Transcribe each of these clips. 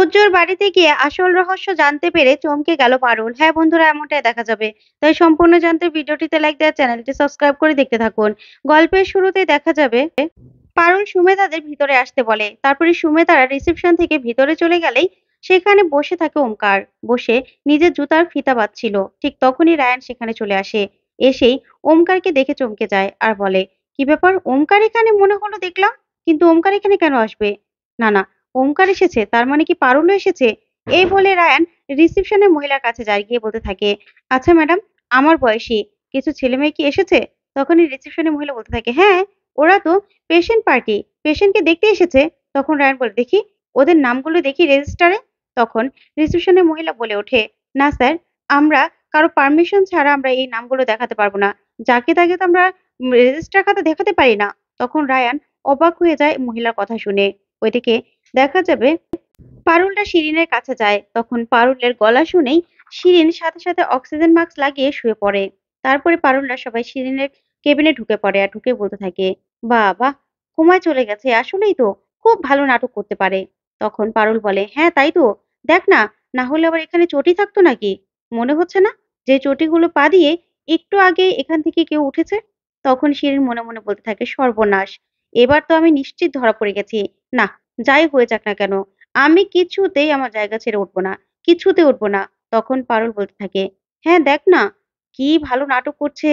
সূর্যর বাড়িতে গিয়ে আসল রহস্য জানতে পেরে চমকে গেল পারুল। হ্যাঁ বন্ধুরা, এমনটাই দেখা যাবে। তাই সম্পূর্ণ জানতে ভিডিওটিতে লাইক দেওয়া, চ্যানেলটি সাবস্ক্রাইব করে দেখতে থাকুন। গল্পের শুরুতেই দেখা যাবে পারুল সুমেধাদের ভিতরে আসতে বলে। তারপরে সুমেধারা রিসেপশন থেকে ভিতরে চলে গেলেই সেখানে বসে থাকে ওমকার। বসে নিজের জুতার ফিতা বাঁধছিল। ঠিক তখনই রায়ান সেখানে চলে আসে। এসেই ওমকারকে দেখে চমকে যায় আর বলে, কি ব্যাপার, ওমকার এখানে মনে হলো দেখলাম, কিন্তু ওমকার এখানে কেন আসবে? না না, ওমকার এসেছে তার মানে কি পারুলও এসেছে? এই বলে রায়ান রিসেপশনের মহিলার কাছে যায়, গিয়ে বলতে থাকে, আচ্ছা ম্যাডাম, আমার বয়সী কিছু ছেলে মেয়ে কি এসেছে? তখনই রিসেপশনের মহিলা বলতে থাকে, হ্যাঁ, ওরা তো পেশেন্ট পার্টি, পেশেন্টকে দেখতে এসেছে। তখন রায়ান বলে, দেখি ওদের নামগুলো দেখি রেজিস্টারে। তখন রিসেপশনের মহিলা বলে ওঠে, না স্যার, আমরা কারো পারমিশন ছাড়া আমরা এই নামগুলো দেখাতে পারবো না। যাকে তাকে তো আমরা রেজিস্টার খাতা দেখাতে পারি না। তখন রায়ান অবাক হয়ে যায় মহিলার কথা শুনে। ওইদিকে দেখা যাবে পারুলটা শিরিনের কাছে যায়। তখন পারুলের গলা শুনেই শিরিন সাথে সাথে অক্সিজেন মাস্ক লাগিয়ে শুয়ে পড়ে। তারপরে পারুলরা সবাই শিরিনের কেবিনে ঢুকে পড়ে আর ঢুকে বলতে থাকে, বাহ বাহ, ঘুমায় চলে গেছে, আসলেই তো খুব ভালো নাটক করতে পারে। তখন পারুল বলে, হ্যাঁ তাই তো, দেখ না, না হলে আবার এখানে চটি থাকতো নাকি? মনে হচ্ছে না যে চটিগুলো পা দিয়ে একটু আগে এখান থেকে কেউ উঠেছে? তখন শিরিন মনে মনে বলতে থাকে, সর্বনাশ, এবার তো আমি নিশ্চিত ধরা পড়ে গেছি। না, যাই হয়ে যাক না কেন, আমি কিছুতেই আমার জায়গা ছেড়ে উঠবো না, কিছুতে উঠবো না। তখন পারুল বলতে থাকে, হ্যাঁ দেখ না, কি ভালো নাটক করছে।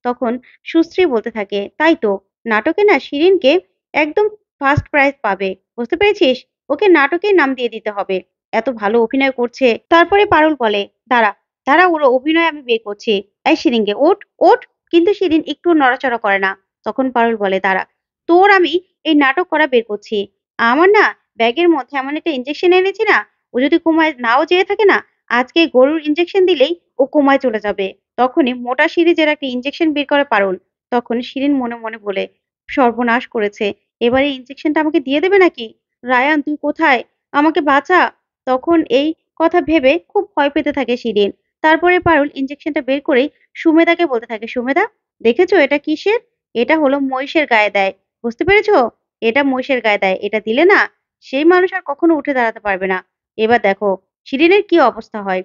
তখন সুশ্রী বলতে থাকে, তাই তো, নাটকে না শিরিনকে একদম ফার্স্ট প্রাইজ পাবে, বুঝতে পেরেছিস? ওকে নাটকেই নাম দিয়ে দিতে হবে, এত ভালো অভিনয় করছে। তারপরে পারুল বলে, দাঁড়া দাঁড়া, ওর অভিনয় আমি বের করছি। এই শিরিনকে ওঠ ওঠ। কিন্তু শিরিন একটু নড়াচড়া করে না। তখন পারুল বলে, দাঁড়া, তোর আমি এই নাটক করা বের করছি। আমার না ব্যাগের মধ্যে এমন একটা ইনজেকশন এনেছি না, ও যদি কোমায় নাও যেয়ে থাকে না, আজকে গরুর ইনজেকশন দিলেই ও কোমায় চলে যাবে। তখনই মোটা সিরিজের একটা ইনজেকশন বের করে পারুল। তখন শিরিন মনে মনে বলে, সর্বনাশ করেছে, এবারে ইনজেকশনটা আমাকে দিয়ে দেবে নাকি? রায়ান তুই কোথায়, আমাকে বাঁচা। তখন এই কথা ভেবে খুব ভয় পেতে থাকে শিরিন। তারপরে পারুল ইনজেকশনটা বের করেই সুমেধাকে বলতে থাকে, সুমেধা, দেখেছো এটা কিসের? এটা হলো মহিষের গায়ে দেয়, বুঝতে পেরেছো? এটা মহিষের গায়ে দেয়, এটা দিলে না সেই মানুষ আর কখনো উঠে দাঁড়াতে পারবে না। এবার দেখো শিরিনের কি অবস্থা হয়,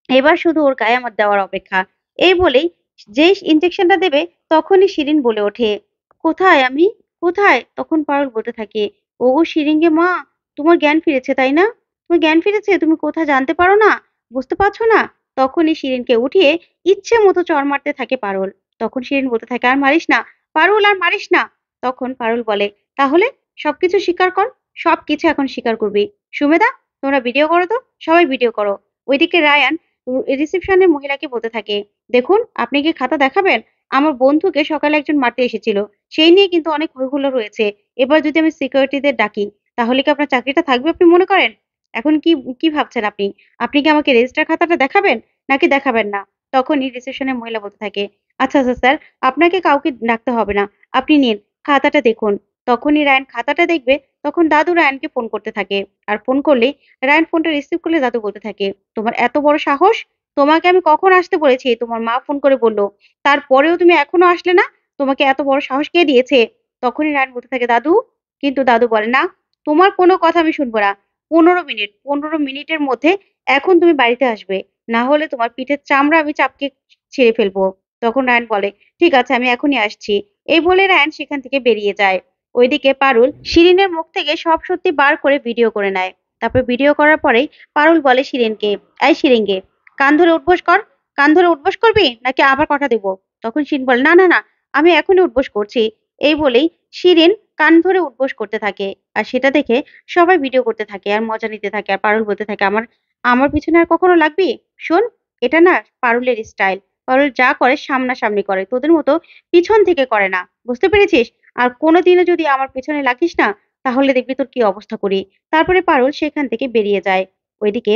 এবার শুধু ওর গায়ে আমার দেওয়ার অপেক্ষা। এই বলেই যেই ইনজেকশনটা দেবে তখনই শিরিন বলে ওঠে, কোথায় আমি, কোথায়? তখন পারুল বলতে থাকে, ওগো শিরিন গে মা, তোমার জ্ঞান ফিরেছে তাই না? তোমার জ্ঞান ফিরেছে, তুমি কোথায় জানতে পারো না, বুঝতে পারছো না? তখনই শিরিনকে উঠিয়ে ইচ্ছে মতো চড় মারতে থাকে পারুল। তখন শিরিন বলতে থাকে, আর মারিস না পারুল, আর মারিস না। তখন পারুল বলে, তাহলে সবকিছু স্বীকার কর, সবকিছু এখন স্বীকার করবি। সুমেধা, তোমরা ভিডিও করো তো, সবাই ভিডিও করো। ওইদিকে রায়ান রিসেপশনের মহিলাকে বলতে থাকে, দেখুন আপনি কি খাতা দেখাবেন? আমার বন্ধুকে সকালে একজন মারতে এসেছিল, সেই নিয়ে কিন্তু অনেক হইহুল্লোড় রয়েছে। এবার যদি আমি সিকিউরিটিদের ডাকি, তাহলে কি আপনার চাকরিটা থাকবে আপনি মনে করেন? এখন কি কি ভাবছেন আপনি? আপনি কি আমাকে রেজিস্টার খাতাটা দেখাবেন নাকি দেখাবেন না? তখনই রিসেপশনের মহিলা বলতে থাকে, আচ্ছা আচ্ছা স্যার, আপনাকে কাউকে ডাকতে হবে না, আপনি নিন খাতাটা দেখুন। তখনই রায়ান খাতাটা দেখবে। তখন দাদু রায়ানকে ফোন করতে থাকে। আর ফোন করলে রায়ান ফোনটা রিসিভ করলে দাদু বলতে থাকে, তোমার এত বড় সাহস, তোমাকে আমি কখন আসতে বলেছি? তোমার মা ফোন করে বললো, তারপরেও তুমি এখনো আসলে না, তোমাকে এত বড় সাহস কে দিয়েছে? তখনই রায়ান বলতে থাকে, দাদু। কিন্তু দাদু বলে, না, তোমার কোনো কথা আমি শুনবো না। 15 মিনিট, 15 মিনিটের মধ্যে এখন তুমি বাড়িতে আসবে, না হলে তোমার পিঠের চামড়া আমি চাপকে ছিঁড়ে ফেলবো। তখন রায়ান বলে, ঠিক আছে, আমি এখনই আসছি। এই বলে রায়ান সেখান থেকে বেরিয়ে যায়। ওইদিকে পারুল শিরিনের মুখ থেকে সব সত্যি বার করে ভিডিও করে নেয়। তারপর ভিডিও করার পরেই পারুল বলে শিরিনকে, এই শিরিনকে, কান ধরে উঠবোস কর, কান ধরে উঠবোস করবি নাকি আবার কথা দেবো? তখন শিরিন বলে, না না না, আমি এখনই উঠবোস করছি। এই বলেই শিরিন কান ধরে উঠবোস করতে থাকে। আর সেটা দেখে সবাই ভিডিও করতে থাকে আর মজা নিতে থাকে। আর পারুল বলতে থাকে, আমার আমার পিছনে আর কখনো লাগবি? শোন, এটা না পারুলের স্টাইল। পারুল যা করে সামনাসামনি করে, তোদের মতো পিছন থেকে করে না, বুঝতে পেরেছিস? আর কোনোদিনও যদি আমার পেছনে লাগিস না, তাহলে দেখবি তোর কি অবস্থা করি। তারপরে পারুল সেখান থেকে বেরিয়ে যায়। ওইদিকে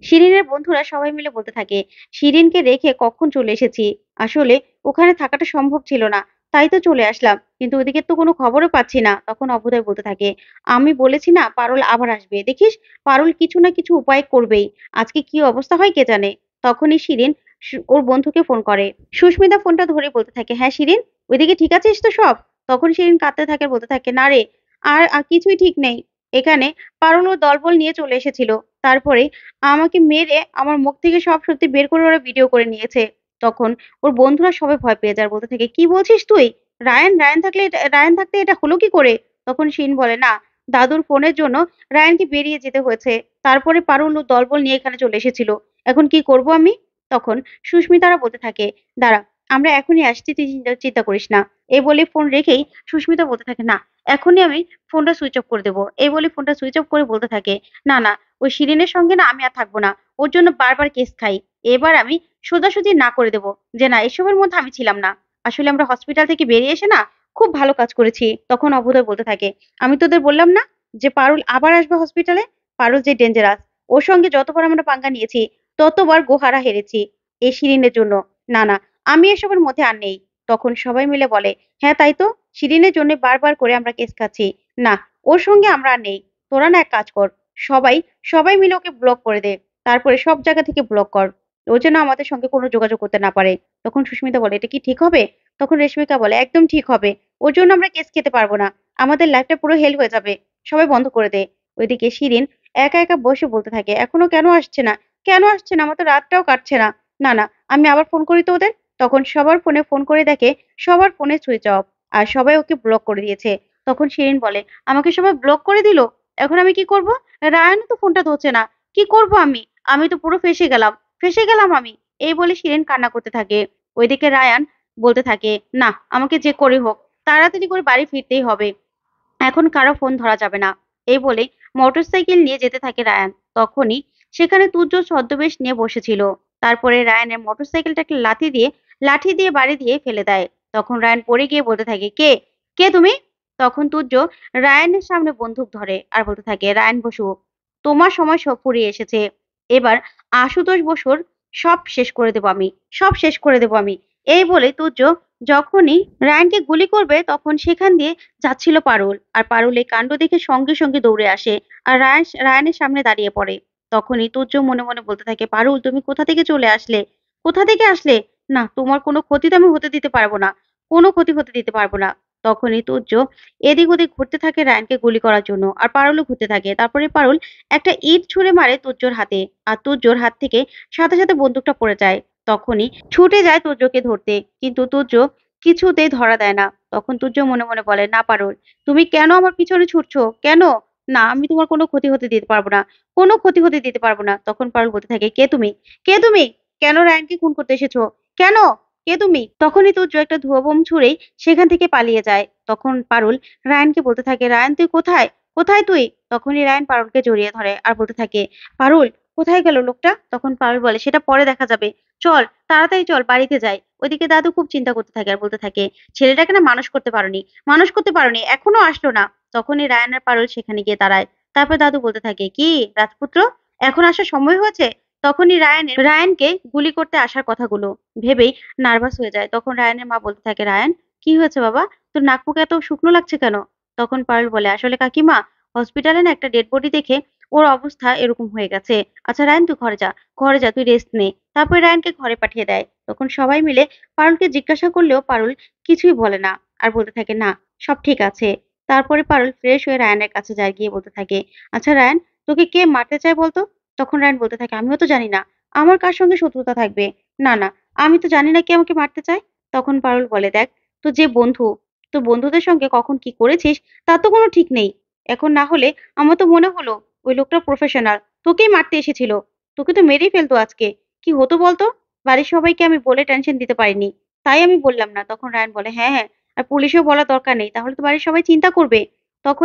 শিরিনের বন্ধুরা সবাই মিলে বলতে থাকে, শিরিনকে রেখে কখন চলে এসেছি, আসলে ওখানে থাকাটা সম্ভব ছিল না, তাই তো চলে আসলাম, কিন্তু ওদিকে তো কোনো খবরও পাচ্ছি না। তখন অভ্যুদয় বলতে থাকে, আমি বলেছি না পারুল আবার আসবে, দেখিস পারুল কিছু না কিছু উপায় করবেই, আজকে কি অবস্থা হয় কে জানে। তখনই শিরিন ওর বন্ধুকে ফোন করে। সুস্মিতা ফোনটা ধরে বলতে থাকে, হ্যাঁ শিরিন, ওইদিকে ঠিক আছিস তো সব? তখন শিরিন কাঁদতে থাকে, বলতে থাকে, না রে, আর কিছুই ঠিক নেই। এখানে পারুল ও দলবল নিয়ে চলে এসেছিল। তারপরে আমাকে মেরে আমার মুখ থেকে সব সত্যি বের করে ওরা ভিডিও করে নিয়েছে। তখন ওর বন্ধুরা সবাই ভয় পেয়ে যায় আর বলতে থাকে, কি বলছিস তুই? রায়ান থাকতে এটা হলো কি করে? তখন শিন বলে, না, দাদুর ফোনের জন্য রায়ানকে বেরিয়ে যেতে হয়েছে। তারপরে পারুল ও দলবল নিয়ে এখানে চলে এসেছিল। এখন কি করব আমি? তখন সুস্মিতারা বলতে থাকে, দাঁড়া, আমরা এখনই আসছি, তুই চিন্তা করিস না। এই বলে ফোন রেখেই সুস্মিতা বলতে থাকে, না, এখনই আমি ফোনটা সুইচ অফ করে দেবো। এই বলে ফোনটা সুইচ অফ করে বলতে থাকে, না না, ওই শিরিনের সঙ্গে না আমি আর থাকবো না। ওর জন্য বারবার কেস খাই। এবার আমি সোজাসুজি না করে দেবো যে না, এসবের মধ্যে আমি ছিলাম না। আসলে আমরা হসপিটাল থেকে বেরিয়ে এসে না খুব ভালো কাজ করেছি। তখন অভয় বলতে থাকে, আমি তোদের বললাম না যে পারুল আবার আসবে হসপিটালে? পারুল যে ডেঞ্জারাস, ওর সঙ্গে যতবার আমরা পাঙ্গা নিয়েছি ততবার গোহারা হেরেছি এই শিরিনের জন্য। না না, আমি এসবের মধ্যে আর নেই। তখন সবাই মিলে বলে, হ্যাঁ তাই তো, শিরিনের জন্য বারবার করে আমরা কেস খাচ্ছি। না, ওর সঙ্গে আমরা আর নেই। তোরা না এক কাজ কর, সবাই সবাই মিলে ওকে ব্লক করে দে। তারপরে সব জায়গা থেকে ব্লক কর, ও যেন আমাদের সঙ্গে কোনো যোগাযোগ করতে না পারে। তখন সুস্মিতা বলে, এটা কি ঠিক হবে? তখন রেশমিকা বলে, একদম ঠিক হবে। ওর জন্য আমরা কেস খেতে পারবো না। আমাদের লাইফটা পুরো হেল হয়ে যাবে। সবাই বন্ধ করে দে। ওইদিকে শিরিন একা একা বসে বলতে থাকে, এখনো কেন আসছে না? কেন আসছে না? আমার তো রাতটাও কাটছে না। না না, আমি আবার ফোন করি তো ওদের। তখন সবার ফোনে ফোন করে দেখে সবার ফোনে সুইচ অফ আর সবাই ওকে ব্লক করে দিয়েছে। তখন শিরিন বলে, আমাকে সবাই ব্লক করে দিল, এখন আমি কি করব? রায়ানও তো ফোনটা ধরছে না, কি করব আমি? আমি তো পুরো ফেঁসে গেলাম, ফেঁসে গেলাম আমি। এই বলে শিরিন কান্না করতে থাকে। ওইদিকে রায়ান বলতে থাকে, না, আমাকে যে করে হোক তাড়াতাড়ি করে বাড়ি ফিরতেই হবে, এখন কারো ফোন ধরা যাবে না। এই বলে মোটরসাইকেল নিয়ে যেতে থাকে রায়ান। তখনই সেখানে তুর্য ছদ্মবেশ নিয়ে বসেছিল। তারপরে রায়ানের মোটরসাইকেলটাকে লাঠি দিয়ে বাড়ি দিয়ে ফেলে দেয়। তখন রায়ান পড়ে গিয়ে বলতে থাকে, কে? কে তুমি? তখন তুর্য রায়ানের সামনে বন্দুক ধরে আর বলতে থাকে, রায়ান বসু, তোমার সময় সব ফুরিয়ে এসেছে। এবার আশুতোষ বসুর সব শেষ করে দেবো আমি, সব শেষ করে দেবো আমি। এই বলে তুর্য যখনই রায়ানকে গুলি করবে তখন সেখান দিয়ে যাচ্ছিল পারুল। আর পারুল এই কাণ্ড দেখে সঙ্গে সঙ্গে দৌড়ে আসে আর রায়ানের সামনে দাঁড়িয়ে পড়ে। তখনই তুর্য মনে মনে বলতে থাকে, পারুল, তুমি কোথা থেকে চলে আসলে? কোথা থেকে আসলে? না, তোমার কোনো ক্ষতি তো আমি হতে দিতে পারবো না, কোনো ক্ষতি হতে দিতে পারবো না। তখনই তুর্য এদিক ওদিক ঘুরতে থাকে রায়ানকে গুলি করার জন্য আর পারুলও ঘুরতে থাকে। তারপরে পারুল একটা ইট ছুঁড়ে মারে তুর্যর হাতে আর তুর্যর হাত থেকে সাথে সাথে বন্দুকটা পড়ে যায়। তখনই ছুটে যায় তুর্যকে ধরতে, কিন্তু তুর্য কিছুতেই ধরা দেয় না। তখন তুর্য মনে মনে বলে, না পারুল, তুমি কেন আমার পিছনে ছুটছো? কেন? না, আমি তোমার কোনো ক্ষতি হতে দিতে পারবো না, কোনো ক্ষতি হতে দিতে পারবো না। তখন পারুল বলতে থাকে, কে তুমি? কে তুমি? কেন রায়ানকে খুন করতে এসেছো? কেন? কে তুমি? তখনই তুর্য একটা ধোঁয়া বোম ছুঁড়েই সেখান থেকে পালিয়ে যায়। তখন পারুল রায়ানকে বলতে থাকে, রায়ান তুই কোথায়? কোথায় তুই? তখনই রায়ান পারুলকে জড়িয়ে ধরে আর বলতে থাকে, পারুল, কোথায় গেল লোকটা? তখন পারুল বলে, সেটা পরে দেখা যাবে, চল, তাড়াতাড়ি চল, বাড়িতে যাই। ওইদিকে দাদু খুব চিন্তা করতে থাকে আর বলতে থাকে, ছেলেটাকে না মানুষ করতে পারোনি, মানুষ করতে পারোনি, এখনো আসলো না। তখনই রায়ান আর পারুল সেখানে গিয়ে দাঁড়ায়। তারপর দাদু বলতে থাকে, কি রাজপুত্র, এখন আসার সময় হয়েছে? তখনই রায়ানকে গুলি করতে আসার কথাগুলো ভেবেই নার্ভাস হয়ে যায়। তখন রায়ানের মা বলতে থাকে, রায়ান, কি হয়েছে বাবা? তোর নাক মুখ এত শুকনো লাগছে কেন? তখন পারুল বলে, আসলে কাকিমা, হসপিটালে না একটা ডেড বডি দেখে ওর অবস্থা এরকম হয়ে গেছে। আচ্ছা রায়ান, তুই ঘরে যা, ঘরে যা, তুই রেস্ট নে। তারপরে রায়ানকে ঘরে পাঠিয়ে দেয়। তখন সবাই মিলে পারুলকে জিজ্ঞাসা করলেও পারুল কিছুই বলে না আর বলতে থাকে, না, সব ঠিক আছে। তারপরে পারুল ফ্রেশ হয়ে রায়ানের কাছে যায়, গিয়ে বলতে থাকে, আচ্ছা রায়ান, তোকে কে মারতে চায় বলতো? তখন রায়ান বলতে থাকে, আমিও তো জানি না, আমার কার সঙ্গে শত্রুতা থাকবে? না না, আমি তো জানি না কে আমাকে মারতে চায়। তখন পারুল বলে, দেখ, তো যে বন্ধু, তো বন্ধুদের সঙ্গে কখন কি করেছিস তা তো কোনো ঠিক নেই। এখন না হলে আমার তো মনে হলো ওই লোকটা প্রফেশনাল, তোকেই মারতে এসেছিল। তোকে তো মেরেই ফেলতো আজকে। কি হতো বলতো? বাড়ির সবাইকে আমি বলে টেনশন দিতে পারিনি, তাই আমি বললাম না। তখন রায়ান বলে, হ্যাঁ হ্যাঁ, আর পুলিশেও বলার দরকার নেই, তাহলে তো বাড়ির সবাই চিন্তা করবে। তখন